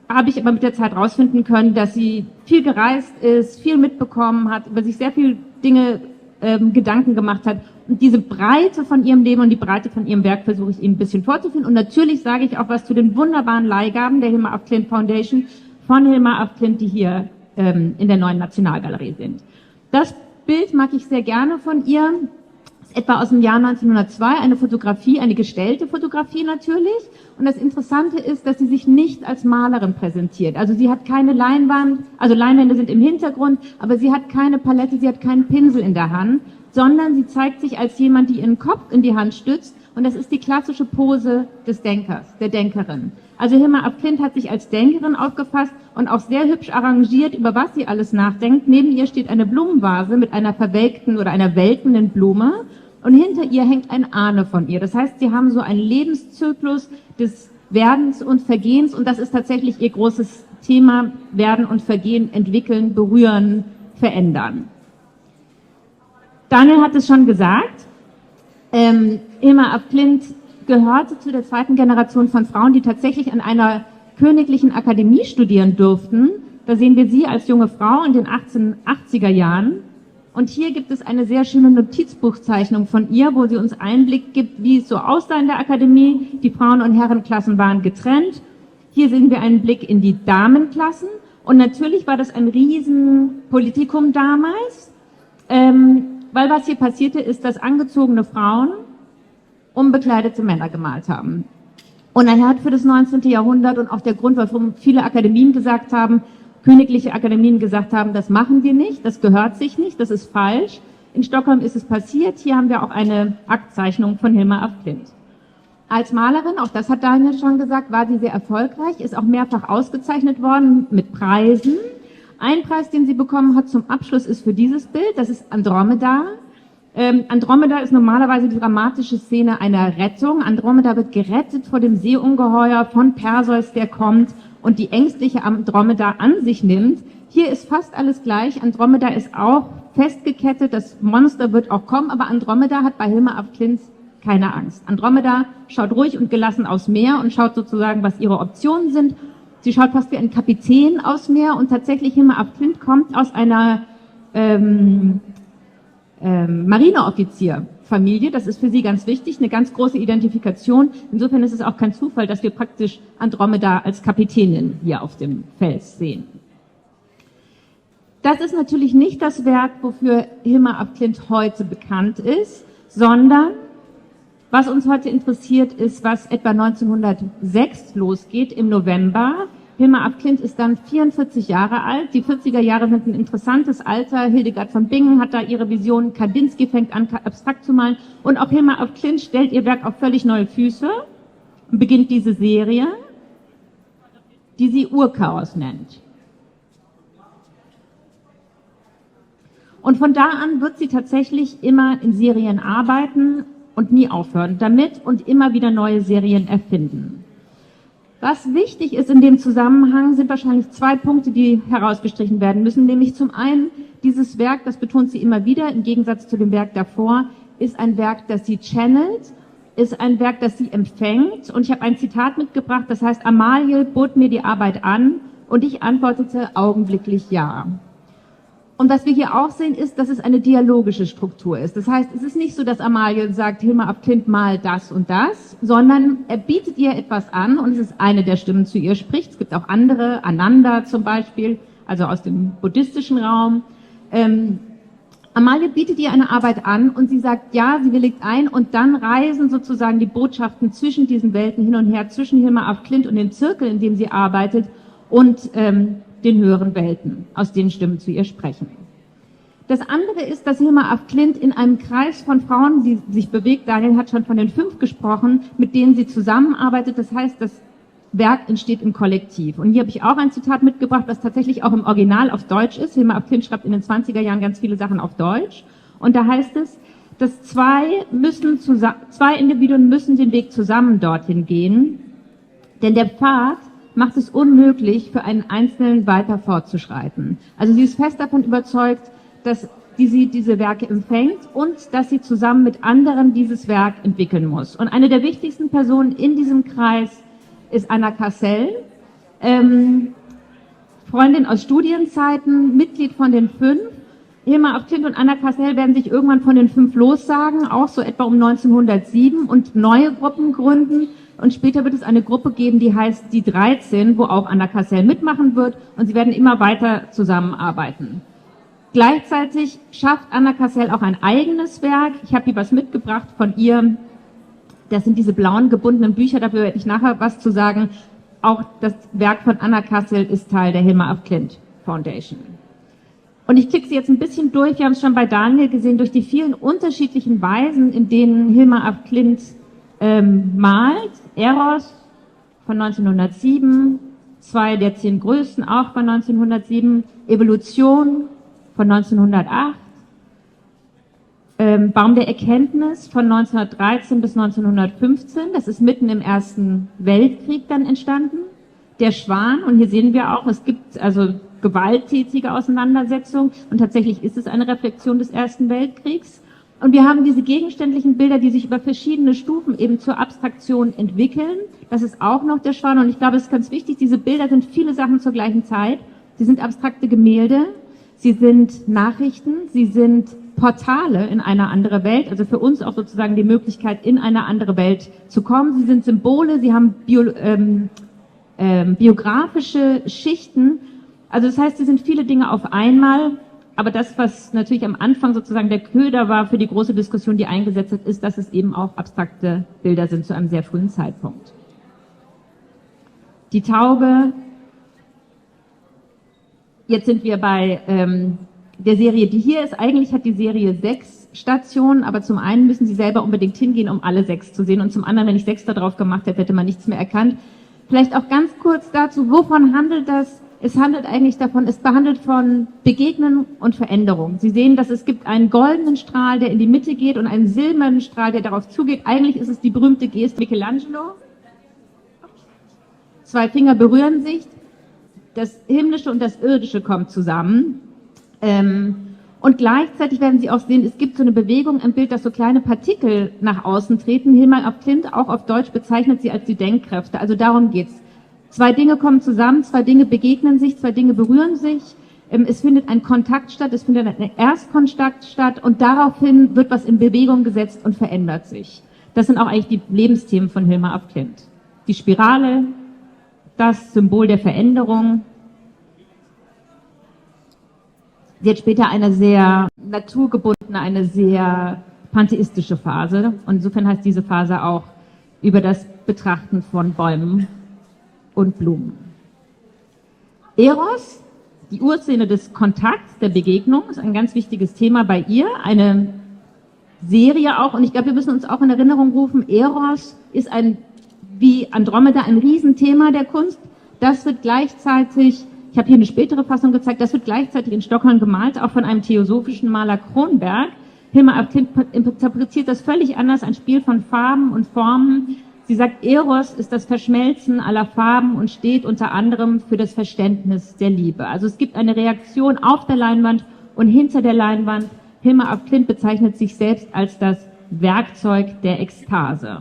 S2: habe ich aber mit der Zeit rausfinden können, dass sie viel gereist ist, viel mitbekommen hat, über sich sehr viele Dinge Gedanken gemacht hat. Und diese Breite von ihrem Leben und die Breite von ihrem Werk versuche ich Ihnen ein bisschen vorzuführen. Und natürlich sage ich auch was zu den wunderbaren Leihgaben der Hilma af Klint Foundation von Hilma af Klint, die hier in der Neuen Nationalgalerie sind. Das Bild mag ich sehr gerne von ihr. Das ist etwa aus dem Jahr 1902, eine Fotografie, eine gestellte Fotografie natürlich. Und das Interessante ist, dass sie sich nicht als Malerin präsentiert. Also sie hat keine Leinwand, also Leinwände sind im Hintergrund, aber sie hat keine Palette, sie hat keinen Pinsel in der Hand, sondern sie zeigt sich als jemand, die ihren Kopf in die Hand stützt. Und das ist die klassische Pose des Denkers, der Denkerin. Also Hilma af Klint hat sich als Denkerin aufgefasst und auch sehr hübsch arrangiert, über was sie alles nachdenkt. Neben ihr steht eine Blumenvase mit einer verwelkten oder einer welkenden Blume und hinter ihr hängt ein Ahne von ihr. Das heißt, sie haben so einen Lebenszyklus des Werdens und Vergehens und das ist tatsächlich ihr großes Thema: Werden und Vergehen, entwickeln, berühren, verändern. Daniel hat es schon gesagt, Hilma af Klint gehörte zu der zweiten Generation von Frauen, die tatsächlich an einer königlichen Akademie studieren durften. Da sehen wir sie als junge Frau in den 1880er Jahren. Und hier gibt es eine sehr schöne Notizbuchzeichnung von ihr, wo sie uns Einblick gibt, wie es so aussah in der Akademie. Die Frauen- und Herrenklassen waren getrennt. Hier sehen wir einen Blick in die Damenklassen. Und natürlich war das ein Riesenpolitikum damals, weil was hier passierte, ist, dass angezogene Frauen unbekleidete Männer gemalt haben. Und er hat für das 19. Jahrhundert und auch der Grund, warum viele Akademien gesagt haben, königliche Akademien gesagt haben, das machen wir nicht, das gehört sich nicht, das ist falsch. In Stockholm ist es passiert. Hier haben wir auch eine Aktzeichnung von Hilma af Klint. Als Malerin, auch das hat Daniel schon gesagt, war sie sehr erfolgreich, ist auch mehrfach ausgezeichnet worden mit Preisen. Ein Preis, den sie bekommen hat zum Abschluss, ist für dieses Bild, das ist Andromeda. Andromeda ist normalerweise die dramatische Szene einer Rettung. Andromeda wird gerettet vor dem Seeungeheuer von Perseus, der kommt und die ängstliche Andromeda an sich nimmt. Hier ist fast alles gleich. Andromeda ist auch festgekettet, das Monster wird auch kommen, aber Andromeda hat bei Hilma af Klint keine Angst. Andromeda schaut ruhig und gelassen aufs Meer und schaut sozusagen, was ihre Optionen sind. Sie schaut fast wie ein Kapitän aufs Meer und tatsächlich Hilma af Klint kommt aus einer Marineoffizierfamilie. Das ist für sie ganz wichtig, eine ganz große Identifikation. Insofern ist es auch kein Zufall, dass wir praktisch Andromeda als Kapitänin hier auf dem Fels sehen. Das ist natürlich nicht das Werk, wofür Hilma af Klint heute bekannt ist, sondern was uns heute interessiert ist, was etwa 1906 losgeht im November. Hilma af Klint ist dann 44 Jahre alt. Die 40er Jahre sind ein interessantes Alter. Hildegard von Bingen hat da ihre Vision. Kandinsky fängt an, abstrakt zu malen. Und auch Hilma af Klint stellt ihr Werk auf völlig neue Füße und beginnt diese Serie, die sie Urchaos nennt. Und von da an wird sie tatsächlich immer in Serien arbeiten und nie aufhören damit und immer wieder neue Serien erfinden. Was wichtig ist in dem Zusammenhang, sind wahrscheinlich zwei Punkte, die herausgestrichen werden müssen. Nämlich zum einen, dieses Werk, das betont sie immer wieder, im Gegensatz zu dem Werk davor, ist ein Werk, das sie channelt, ist ein Werk, das sie empfängt. Und ich habe ein Zitat mitgebracht, das heißt, Amalie bot mir die Arbeit an und ich antwortete augenblicklich ja. Und was wir hier auch sehen, ist, dass es eine dialogische Struktur ist. Das heißt, es ist nicht so, dass Amalie sagt, Hilma af Klint mal das und das, sondern er bietet ihr etwas an und es ist eine der Stimmen, zu ihr spricht. Es gibt auch andere, Ananda zum Beispiel, also aus dem buddhistischen Raum. Amalie bietet ihr eine Arbeit an und sie sagt, ja, sie willigt ein und dann reisen sozusagen die Botschaften zwischen diesen Welten hin und her, zwischen Hilma af Klint und dem Zirkel, in dem sie arbeitet und den höheren Welten, aus denen Stimmen zu ihr sprechen. Das andere ist, dass Hilma af Klint in einem Kreis von Frauen, die sich bewegt, Daniel hat schon von den 5 gesprochen, mit denen sie zusammenarbeitet. Das heißt, das Werk entsteht im Kollektiv. Und hier habe ich auch ein Zitat mitgebracht, was tatsächlich auch im Original auf Deutsch ist. Hilma af Klint schreibt in den 20er Jahren ganz viele Sachen auf Deutsch. Und da heißt es, dass zwei Individuen müssen den Weg zusammen dorthin gehen, denn der Pfad macht es unmöglich, für einen Einzelnen weiter fortzuschreiten. Also sie ist fest davon überzeugt, dass sie diese Werke empfängt und dass sie zusammen mit anderen dieses Werk entwickeln muss. Und eine der wichtigsten Personen in diesem Kreis ist Anna Cassel, Freundin aus Studienzeiten, Mitglied von den 5. Hilma af Klint und Anna Cassel werden sich irgendwann von den 5 lossagen, auch so etwa um 1907 und neue Gruppen gründen. Und später wird es eine Gruppe geben, die heißt die 13, wo auch Anna Cassel mitmachen wird. Und sie werden immer weiter zusammenarbeiten. Gleichzeitig schafft Anna Cassel auch ein eigenes Werk. Ich habe hier was mitgebracht von ihr. Das sind diese blauen gebundenen Bücher, dafür werde ich nachher was zu sagen. Auch das Werk von Anna Cassel ist Teil der Hilma af Klint Foundation. Und ich klicke sie jetzt ein bisschen durch, wir haben es schon bei Daniel gesehen, durch die vielen unterschiedlichen Weisen, in denen Hilma af Klint malt. Eros von 1907, 2 der 10 größten auch von 1907, Evolution von 1908, Baum der Erkenntnis von 1913 bis 1915, das ist mitten im Ersten Weltkrieg dann entstanden. Der Schwan, und hier sehen wir auch, es gibt also gewalttätige Auseinandersetzungen und tatsächlich ist es eine Reflexion des Ersten Weltkriegs. Und wir haben diese gegenständlichen Bilder, die sich über verschiedene Stufen eben zur Abstraktion entwickeln. Das ist auch noch der Schwan und ich glaube, es ist ganz wichtig, diese Bilder sind viele Sachen zur gleichen Zeit. Sie sind abstrakte Gemälde, sie sind Nachrichten, sie sind Portale in eine andere Welt, also für uns auch sozusagen die Möglichkeit, in eine andere Welt zu kommen. Sie sind Symbole, sie haben biografische Schichten. Also das heißt, sie sind viele Dinge auf einmal, aber das, was natürlich am Anfang sozusagen der Köder war für die große Diskussion, die eingesetzt hat, ist, dass es eben auch abstrakte Bilder sind zu einem sehr frühen Zeitpunkt. Die Taube. Jetzt sind wir bei der Serie, die hier ist. Eigentlich hat die Serie 6 Stationen, aber zum einen müssen Sie selber unbedingt hingehen, um alle 6 zu sehen. Und zum anderen, wenn ich 6 da drauf gemacht hätte, hätte man nichts mehr erkannt. Vielleicht auch ganz kurz dazu, wovon handelt das? Es handelt eigentlich davon, es behandelt von Begegnen und Veränderung. Sie sehen, dass es gibt einen goldenen Strahl, der in die Mitte geht und einen silbernen Strahl, der darauf zugeht. Eigentlich ist es die berühmte Geste Michelangelo. 2 Finger berühren sich. Das Himmlische und das Irdische kommt zusammen. Und gleichzeitig werden Sie auch sehen, es gibt so eine Bewegung im Bild, dass so kleine Partikel nach außen treten. Hilma af Klint, auch auf Deutsch, bezeichnet sie als die Denkkräfte. Also darum geht's. 2 Dinge kommen zusammen, 2 Dinge begegnen sich, 2 Dinge berühren sich. Es findet ein Kontakt statt, es findet ein Erstkontakt statt und daraufhin wird was in Bewegung gesetzt und verändert sich. Das sind auch eigentlich die Lebensthemen von Hilma af Klint. Die Spirale, das Symbol der Veränderung. Sie hat später eine sehr naturgebundene, eine sehr pantheistische Phase. Und insofern heißt diese Phase auch über das Betrachten von Bäumen und Blumen. Eros, die Urszene des Kontakts, der Begegnung, ist ein ganz wichtiges Thema bei ihr. Eine Serie auch, und ich glaube, wir müssen uns auch in Erinnerung rufen, Eros ist wie Andromeda ein Riesenthema der Kunst. Das wird gleichzeitig, ich habe hier eine spätere Fassung gezeigt, das wird gleichzeitig in Stockholm gemalt, auch von einem theosophischen Maler Kronberg. Hilma af Klint interpretiert das völlig anders, ein Spiel von Farben und Formen. Sie sagt, Eros ist das Verschmelzen aller Farben und steht unter anderem für das Verständnis der Liebe. Also es gibt eine Reaktion auf der Leinwand und hinter der Leinwand. Hilma af Klint bezeichnet sich selbst als das Werkzeug der Ekstase.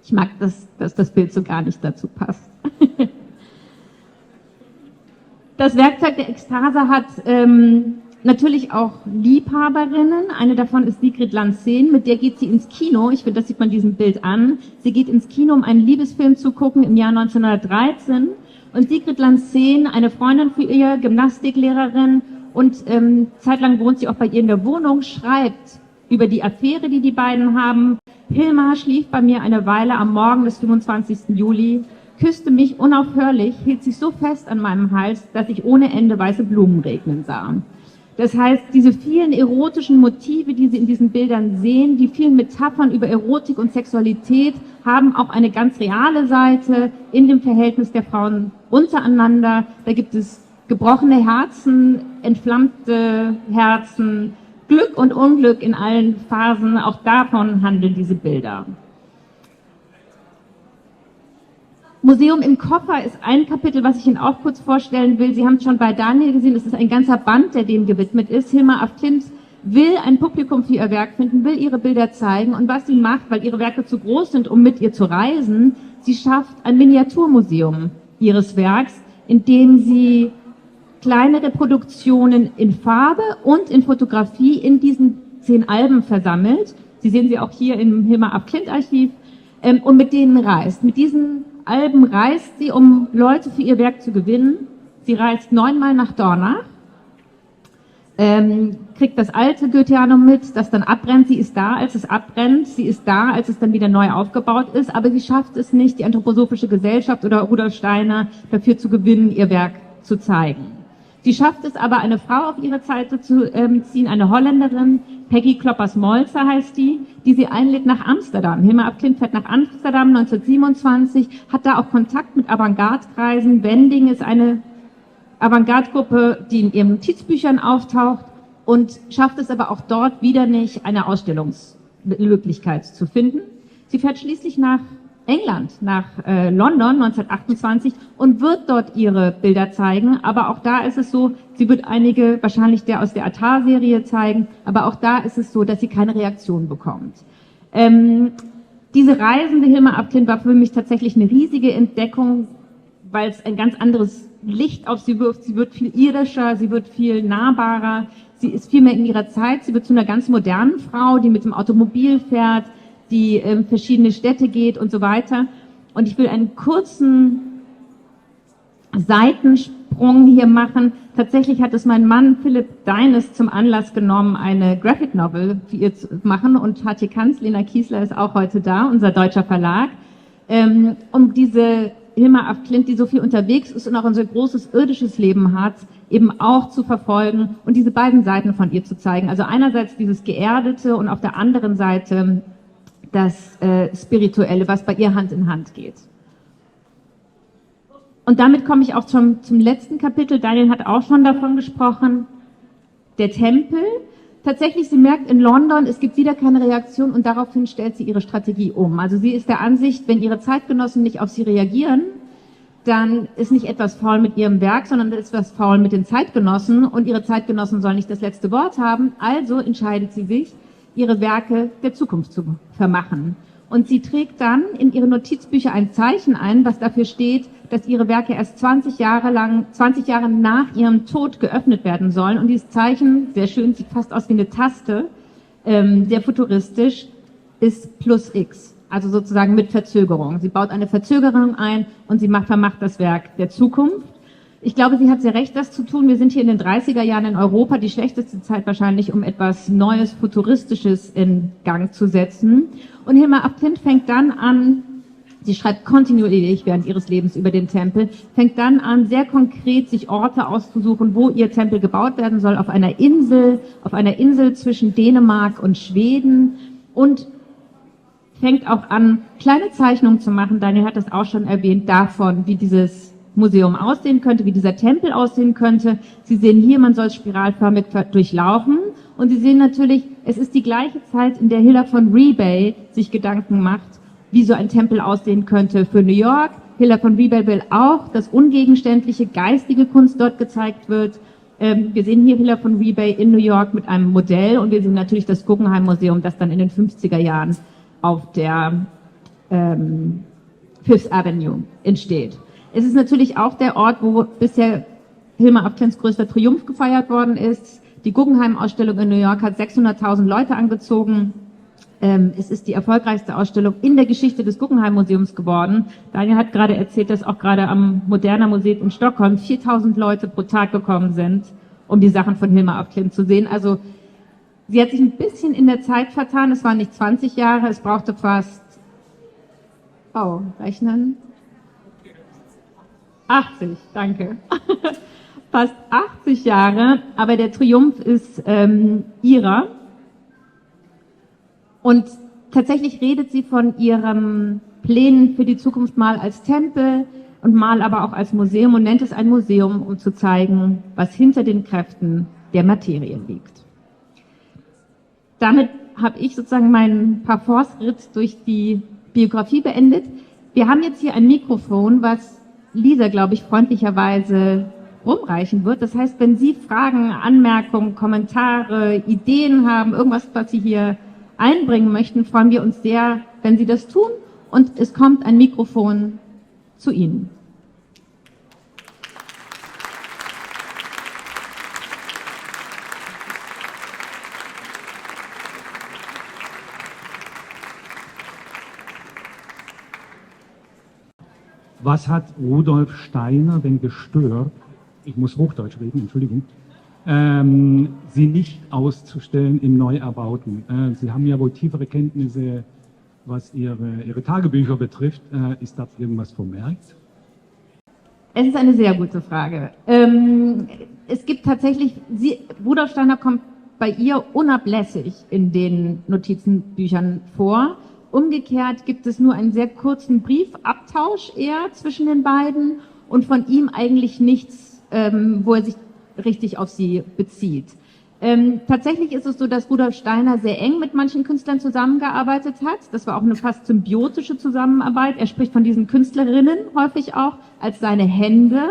S2: Ich mag, dass das Bild so gar nicht dazu passt. Das Werkzeug der Ekstase hat natürlich auch Liebhaberinnen. Eine davon ist Sigrid Landsén, mit der geht sie ins Kino. Ich finde, das sieht man diesem Bild an. Sie geht ins Kino, um einen Liebesfilm zu gucken im Jahr 1913. Und Sigrid Landsén, eine Freundin für ihr, Gymnastiklehrerin und zeitlang wohnt sie auch bei ihr in der Wohnung, schreibt über die Affäre, die die beiden haben. Hilma schlief bei mir eine Weile am Morgen des 25. Juli, küsste mich unaufhörlich, hielt sich so fest an meinem Hals, dass ich ohne Ende weiße Blumen regnen sah. Das heißt, diese vielen erotischen Motive, die Sie in diesen Bildern sehen, die vielen Metaphern über Erotik und Sexualität, haben auch eine ganz reale Seite in dem Verhältnis der Frauen untereinander. Da gibt es gebrochene Herzen, entflammte Herzen, Glück und Unglück in allen Phasen. Auch davon handeln diese Bilder. Museum im Koffer ist ein Kapitel, was ich Ihnen auch kurz vorstellen will. Sie haben es schon bei Daniel gesehen, es ist ein ganzer Band, der dem gewidmet ist. Hilma af Klint will ein Publikum für ihr Werk finden, will ihre Bilder zeigen und was sie macht, weil ihre Werke zu groß sind, um mit ihr zu reisen, sie schafft ein Miniaturmuseum ihres Werks, in dem sie kleine Reproduktionen in Farbe und in Fotografie in diesen 10 Alben versammelt. Sie sehen sie auch hier im Hilma af Klint Archiv und mit denen reist. Mit diesen Alben reist sie, um Leute für ihr Werk zu gewinnen. Sie reist 9-mal nach Dornach, kriegt das alte Goetheanum mit, das dann abbrennt. Sie ist da, als es abbrennt. Sie ist da, als es dann wieder neu aufgebaut ist. Aber sie schafft es nicht, die Anthroposophische Gesellschaft oder Rudolf Steiner dafür zu gewinnen, ihr Werk zu zeigen. Sie schafft es aber, eine Frau auf ihre Seite zu ziehen, eine Holländerin, Peggy Kloppers-Molzer heißt die sie einlädt nach Amsterdam. Hilma af Klint fährt nach Amsterdam 1927, hat da auch Kontakt mit Avantgarde-Kreisen. Wending ist eine Avantgarde-Gruppe, die in ihren Notizbüchern auftaucht und schafft es aber auch dort wieder nicht, eine Ausstellungsmöglichkeit zu finden. Sie fährt schließlich nach England, nach London 1928 und wird dort ihre Bilder zeigen. Aber auch da ist es so, sie wird einige, wahrscheinlich der aus der Attar-Serie zeigen, aber auch da ist es so, dass sie keine Reaktion bekommt. Diese reisende Hilma af Klint war für mich tatsächlich eine riesige Entdeckung, weil es ein ganz anderes Licht auf sie wirft. Sie wird viel irdischer, sie wird viel nahbarer, sie ist viel mehr in ihrer Zeit, sie wird zu einer ganz modernen Frau, die mit dem Automobil fährt, die verschiedene Städte geht und so weiter. Und ich will einen kurzen Seitensprung hier machen. Tatsächlich hat es mein Mann Philipp Deines zum Anlass genommen, eine Graphic Novel für ihr zu machen. Und Hatje Kanz, Lena Kiesler ist auch heute da, unser deutscher Verlag, um diese Hilma af Klint, die so viel unterwegs ist und auch ein so großes irdisches Leben hat, eben auch zu verfolgen und diese beiden Seiten von ihr zu zeigen. Also einerseits dieses Geerdete und auf der anderen Seite das Spirituelle, was bei ihr Hand in Hand geht. Und damit komme ich auch zum letzten Kapitel. Daniel hat auch schon davon gesprochen. Der Tempel. Tatsächlich, sie merkt in London, es gibt wieder keine Reaktion und daraufhin stellt sie ihre Strategie um. Also sie ist der Ansicht, wenn ihre Zeitgenossen nicht auf sie reagieren, dann ist nicht etwas faul mit ihrem Werk, sondern ist etwas faul mit den Zeitgenossen und ihre Zeitgenossen sollen nicht das letzte Wort haben. Also entscheidet sie sich, ihre Werke der Zukunft zu vermachen. Und sie trägt dann in ihre Notizbücher ein Zeichen ein, was dafür steht, dass ihre Werke erst 20 Jahre nach ihrem Tod geöffnet werden sollen. Und dieses Zeichen, sehr schön, sieht fast aus wie eine Taste, sehr futuristisch, ist +X. Also sozusagen mit Verzögerung. Sie baut eine Verzögerung ein und sie vermacht das Werk der Zukunft. Ich glaube, sie hat sehr recht, das zu tun. Wir sind hier in den 30er Jahren in Europa, die schlechteste Zeit wahrscheinlich, um etwas Neues, Futuristisches in Gang zu setzen. Und Hilma af Klint fängt dann an, sie schreibt kontinuierlich während ihres Lebens über den Tempel, fängt dann an, sehr konkret sich Orte auszusuchen, wo ihr Tempel gebaut werden soll, auf einer Insel zwischen Dänemark und Schweden und fängt auch an, kleine Zeichnungen zu machen. Daniel hat das auch schon erwähnt, davon, wie dieses Museum aussehen könnte, wie dieser Tempel aussehen könnte. Sie sehen hier, man soll es spiralförmig durchlaufen. Und Sie sehen natürlich, es ist die gleiche Zeit, in der Hilla von Rebay sich Gedanken macht, wie so ein Tempel aussehen könnte für New York. Hilla von Rebay will auch, dass ungegenständliche, geistige Kunst dort gezeigt wird. Wir sehen hier Hilla von Rebay in New York mit einem Modell und wir sehen natürlich das Guggenheim Museum, das dann in den 50er Jahren auf der Fifth Avenue entsteht. Es ist natürlich auch der Ort, wo bisher Hilma af Klints größter Triumph gefeiert worden ist. Die Guggenheim-Ausstellung in New York hat 600.000 Leute angezogen. Es ist die erfolgreichste Ausstellung in der Geschichte des Guggenheim-Museums geworden. Daniel hat gerade erzählt, dass auch gerade am Moderna Museum in Stockholm 4.000 Leute pro Tag gekommen sind, um die Sachen von Hilma af Klint zu sehen. Also sie hat sich ein bisschen in der Zeit vertan. Es waren nicht 20 Jahre, es brauchte fast, rechnen, 80, danke. fast 80 Jahre, aber der Triumph ist ihrer. Und tatsächlich redet sie von ihren Plänen für die Zukunft mal als Tempel und mal aber auch als Museum und nennt es ein Museum, um zu zeigen, was hinter den Kräften der Materie liegt. Damit habe ich sozusagen meinen Parforce-Ritt durch die Biografie beendet. Wir haben jetzt hier ein Mikrofon, was Lisa, glaube ich, freundlicherweise rumreichen wird. Das heißt, wenn Sie Fragen, Anmerkungen, Kommentare, Ideen haben, irgendwas, was Sie hier einbringen möchten, freuen wir uns sehr, wenn Sie das tun. Und es kommt ein Mikrofon zu Ihnen.
S3: Was hat Rudolf Steiner denn gestört, ich muss Hochdeutsch reden, Entschuldigung, Sie nicht auszustellen im Neuerbauten? Sie haben ja wohl tiefere Kenntnisse, was Ihre Tagebücher betrifft. Ist da irgendwas vermerkt?
S2: Es ist eine sehr gute Frage. Es gibt tatsächlich, Rudolf Steiner kommt bei ihr unablässig in den Notizenbüchern vor. Umgekehrt gibt es nur einen sehr kurzen Briefabtausch eher zwischen den beiden und von ihm eigentlich nichts, wo er sich richtig auf sie bezieht. Tatsächlich ist es so, dass Rudolf Steiner sehr eng mit manchen Künstlern zusammengearbeitet hat. Das war auch eine fast symbiotische Zusammenarbeit. Er spricht von diesen Künstlerinnen häufig auch als seine Hände.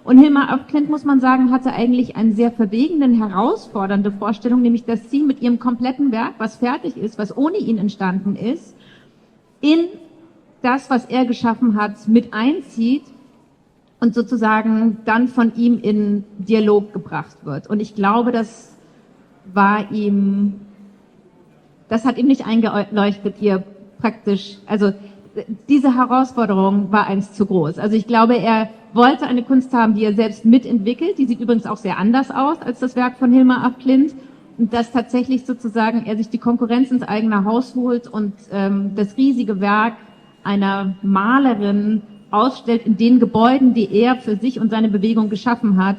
S2: Und Hilma af Klint, muss man sagen, hatte eigentlich eine sehr verwegende, herausfordernde Vorstellung, nämlich dass sie mit ihrem kompletten Werk, was fertig ist, was ohne ihn entstanden ist, in das, was er geschaffen hat, mit einzieht und sozusagen dann von ihm in Dialog gebracht wird. Und ich glaube, das hat ihm nicht eingeleuchtet, ihr praktisch, also diese Herausforderung war eins zu groß. Also ich glaube, er wollte eine Kunst haben, die er selbst mitentwickelt. Die sieht übrigens auch sehr anders aus als das Werk von Hilma af Klint. Und dass tatsächlich sozusagen er sich die Konkurrenz ins eigene Haus holt und das riesige Werk einer Malerin ausstellt in den Gebäuden, die er für sich und seine Bewegung geschaffen hat.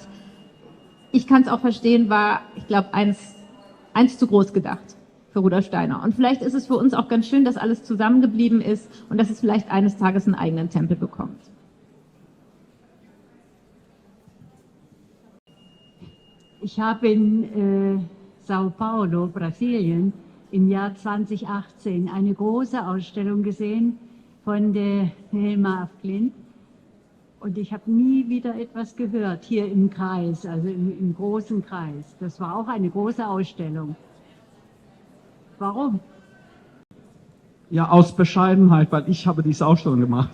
S2: Ich kann es auch verstehen, war, ich glaube, eins zu groß gedacht für Rudolf Steiner. Und vielleicht ist es für uns auch ganz schön, dass alles zusammengeblieben ist und dass es vielleicht eines Tages einen eigenen Tempel bekommt.
S4: Ich habe in Sao Paulo, Brasilien, im Jahr 2018 eine große Ausstellung gesehen von der Hilma af Klint. Und ich habe nie wieder etwas gehört hier im Kreis, also im großen Kreis. Das war auch eine große Ausstellung. Warum?
S1: Ja, aus Bescheidenheit, weil ich habe diese Ausstellung gemacht.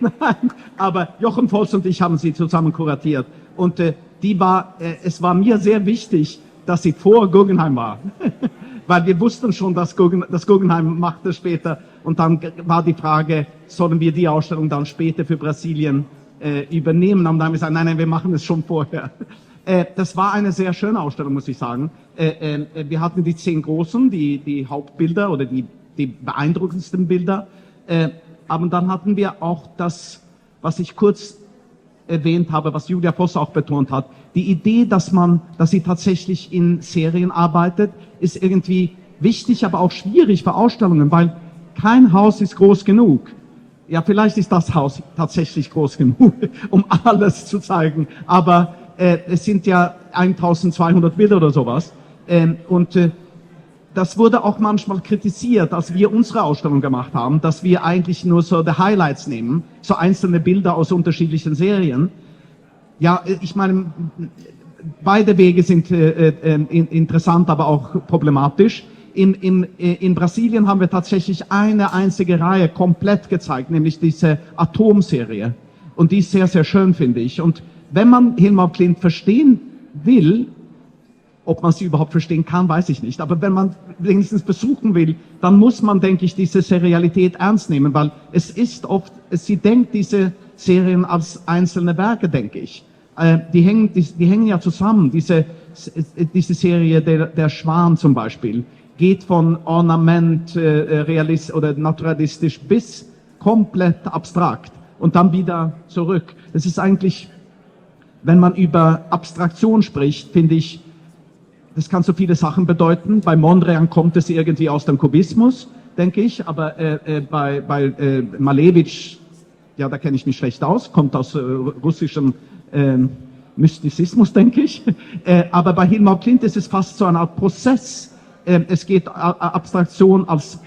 S1: Nein, aber Jochen Volz und ich haben sie zusammen kuratiert. Und es war mir sehr wichtig, dass sie vor Guggenheim war. Weil wir wussten schon, dass Guggenheim macht es später. Und dann war die Frage, sollen wir die Ausstellung dann später für Brasilien übernehmen? Und dann haben wir gesagt, nein, wir machen es schon vorher. Das war eine sehr schöne Ausstellung, muss ich sagen. Wir hatten die 10 großen, die Hauptbilder oder die beeindruckendsten Bilder. Aber dann hatten wir auch das, was ich kurz erwähnt habe, was Julia Voss auch betont hat. Die Idee, dass sie tatsächlich in Serien arbeitet, ist irgendwie wichtig, aber auch schwierig für Ausstellungen, weil kein Haus ist groß genug. Ja, vielleicht ist das Haus tatsächlich groß genug, um alles zu zeigen. Aber es sind ja 1200 Bilder oder sowas. Das wurde auch manchmal kritisiert, als wir unsere Ausstellung gemacht haben, dass wir eigentlich nur so die Highlights nehmen, so einzelne Bilder aus unterschiedlichen Serien. Ja, ich meine, beide Wege sind interessant, aber auch problematisch. In Brasilien haben wir tatsächlich eine einzige Reihe komplett gezeigt, nämlich diese Atomserie. Und die ist sehr, sehr schön, finde ich. Und wenn man Hilma af Klint verstehen will, ob man sie überhaupt verstehen kann, weiß ich nicht. Aber wenn man wenigstens besuchen will, dann muss man, denke ich, diese Serialität ernst nehmen, weil es ist oft, sie denkt diese Serien als einzelne Werke, denke ich. Die hängen ja zusammen. Diese Serie der Schwan zum Beispiel geht von Ornament, realist oder naturalistisch bis komplett abstrakt und dann wieder zurück. Das ist eigentlich wenn man über Abstraktion spricht, finde ich, das kann so viele Sachen bedeuten. Bei Mondrian kommt es irgendwie aus dem Kubismus, denke ich, aber bei Malevich, ja, da kenne ich mich schlecht aus, kommt aus russischem Mystizismus, denke ich. Aber bei Hilmar Klint ist es fast so eine Art Prozess. Es geht Abstraktion als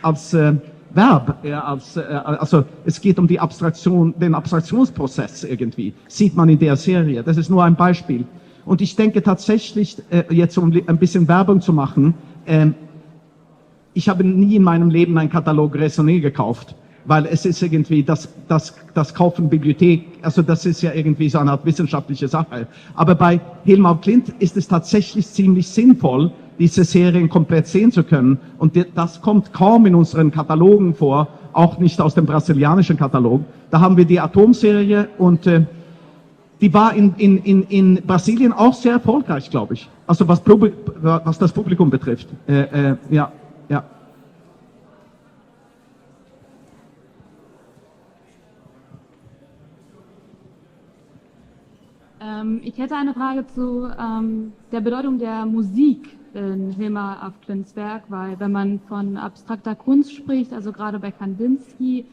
S1: Verb, also es geht um die Abstraktion, den Abstraktionsprozess irgendwie, sieht man in der Serie. Das ist nur ein Beispiel. Und ich denke tatsächlich, jetzt um ein bisschen Werbung zu machen, ich habe nie in meinem Leben einen Katalog Raisonné gekauft, weil es ist irgendwie das Kaufen Bibliothek, also das ist ja irgendwie so eine Art wissenschaftliche Sache. Aber bei Hilmar Klint ist es tatsächlich ziemlich sinnvoll, diese Serien komplett sehen zu können. Und das kommt kaum in unseren Katalogen vor, auch nicht aus dem brasilianischen Katalog. Da haben wir die Atomserie und die war in Brasilien auch sehr erfolgreich, glaube ich. Also was das Publikum betrifft. Ja.
S2: Ich hätte eine Frage zu der Bedeutung der Musik in Hilmar af Klints Werk, weil wenn man von abstrakter Kunst spricht, also gerade bei Kandinsky,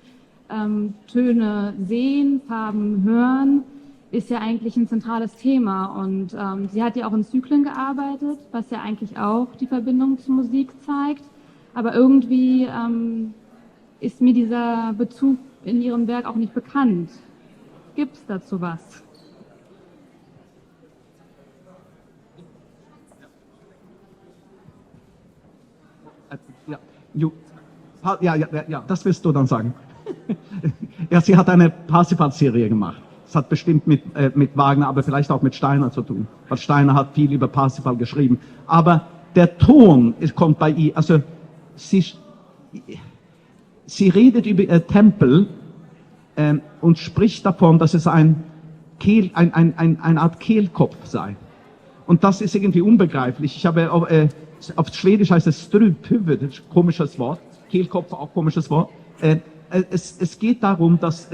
S2: Töne sehen, Farben hören, ist ja eigentlich ein zentrales Thema. Und sie hat ja auch in Zyklen gearbeitet, was ja eigentlich auch die Verbindung zur Musik zeigt. Aber irgendwie ist mir dieser Bezug in ihrem Werk auch nicht bekannt. Gibt es dazu was?
S1: Ja, das wirst du dann sagen. Ja, sie hat eine Parsifal-Serie gemacht. Das hat bestimmt mit Wagner, aber vielleicht auch mit Steiner zu tun. Weil Steiner hat viel über Parsifal geschrieben. Aber der Ton kommt bei ihr, also sie redet über ihr Tempel und spricht davon, dass es eine Art Kehlkopf sei. Und das ist irgendwie unbegreiflich. Ich habe auf Schwedisch heißt es Struphuvud, komisches Wort. Kehlkopf, auch komisches Wort. Es geht darum, dass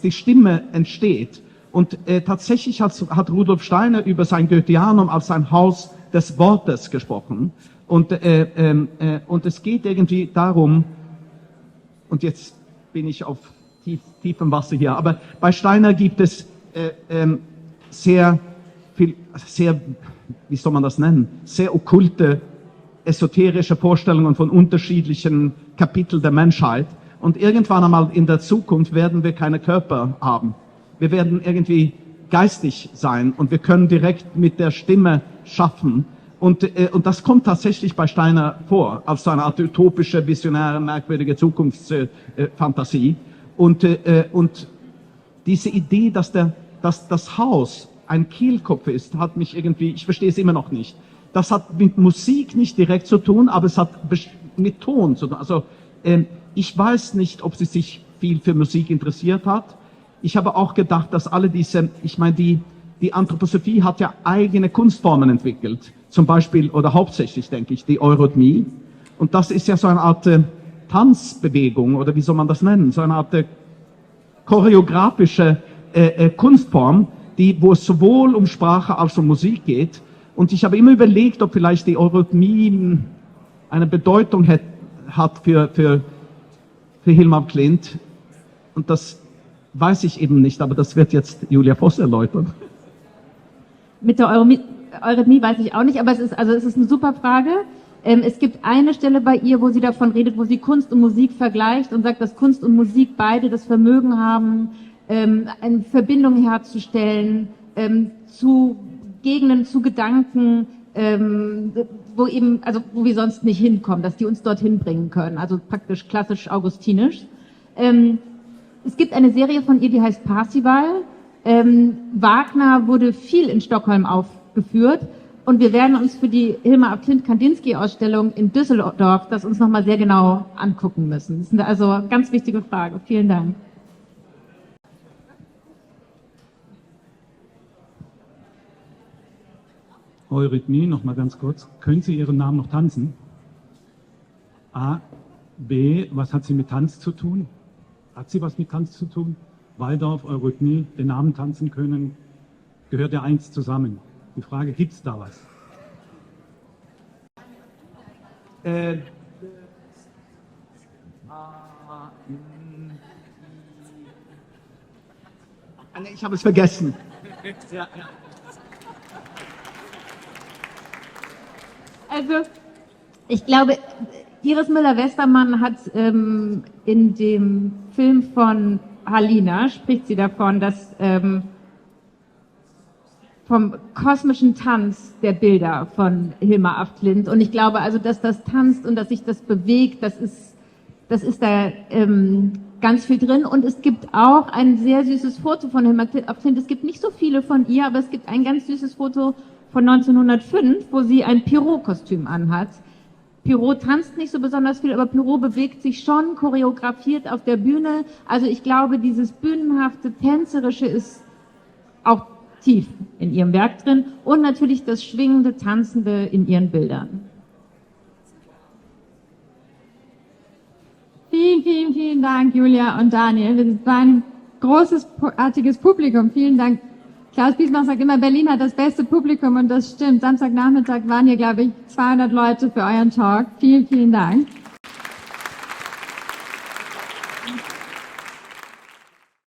S1: die Stimme entsteht. Und tatsächlich hat Rudolf Steiner über sein Goetheanum als ein Haus des Wortes gesprochen. Und es geht irgendwie darum, und jetzt bin ich auf tiefem Wasser hier, aber bei Steiner gibt es sehr, wie soll man das nennen, sehr okkulte, esoterische Vorstellungen von unterschiedlichen Kapiteln der Menschheit. Und irgendwann einmal in der Zukunft werden wir keine Körper haben. Wir werden irgendwie geistig sein und wir können direkt mit der Stimme schaffen. Und das kommt tatsächlich bei Steiner vor, als so eine Art utopische, visionäre, merkwürdige Zukunftsfantasie. Und diese Idee, dass das Haus ein Kehlkopf ist, hat mich irgendwie, ich verstehe es immer noch nicht. Das hat mit Musik nicht direkt zu tun, aber es hat mit Ton zu tun. Also ich weiß nicht, ob sie sich viel für Musik interessiert hat. Ich habe auch gedacht, dass alle diese, ich meine, die Anthroposophie hat ja eigene Kunstformen entwickelt. Zum Beispiel, oder hauptsächlich, denke ich, die Eurythmie. Und das ist ja so eine Art Tanzbewegung, oder wie soll man das nennen? So eine Art choreografische Kunstform, wo es sowohl um Sprache als um Musik geht. Und ich habe immer überlegt, ob vielleicht die Eurythmie eine Bedeutung hat für Hilmar Klint. Und das weiß ich eben nicht, aber das wird jetzt Julia Voss erläutern.
S2: Mit der Eurythmie weiß ich auch nicht, aber es ist eine super Frage. Es gibt eine Stelle bei ihr, wo sie davon redet, wo sie Kunst und Musik vergleicht und sagt, dass Kunst und Musik beide das Vermögen haben, eine Verbindung herzustellen zu Gegenden, zu Gedanken, wo wir sonst nicht hinkommen, dass die uns dorthin bringen können. Also praktisch klassisch augustinisch. Es gibt eine Serie von ihr, die heißt Parsifal. Wagner wurde viel in Stockholm aufgeführt. Und wir werden uns für die Hilmar af Klint Kandinsky-Ausstellung in Düsseldorf das uns nochmal sehr genau angucken müssen. Das ist also eine ganz wichtige Frage. Vielen Dank.
S3: Eurythmie, nochmal ganz kurz. Können Sie Ihren Namen noch tanzen? A. B. Was hat sie mit Tanz zu tun? Hat sie was mit Tanz zu tun? Waldorf, Eurythmie, den Namen tanzen können, gehört ja eins zusammen. Die Frage, gibt es da was?
S1: Ich habe es vergessen.
S2: Also, ich glaube, Iris Müller-Westermann hat in dem Film von Halina, spricht sie davon, dass vom kosmischen Tanz der Bilder von Hilma af Klint. Und ich glaube also, dass das tanzt und dass sich das bewegt, das ist da ganz viel drin. Und es gibt auch ein sehr süßes Foto von Hilma af Klint. Es gibt nicht so viele von ihr, aber es gibt ein ganz süßes Foto von 1905, wo sie ein Pierrot-Kostüm anhat. Pierrot tanzt nicht so besonders viel, aber Pierrot bewegt sich schon, choreografiert auf der Bühne. Also ich glaube, dieses bühnenhafte, tänzerische ist auch tief in ihrem Werk drin und natürlich das schwingende, tanzende in ihren Bildern.
S5: Vielen, vielen, vielen Dank, Julia und Daniel. Es war ein großartiges Publikum. Vielen Dank. Klaus Biesmach sagt immer, Berlin hat das beste Publikum und das stimmt. Samstagnachmittag waren hier, glaube ich, 200 Leute für euren Talk. Vielen, vielen Dank.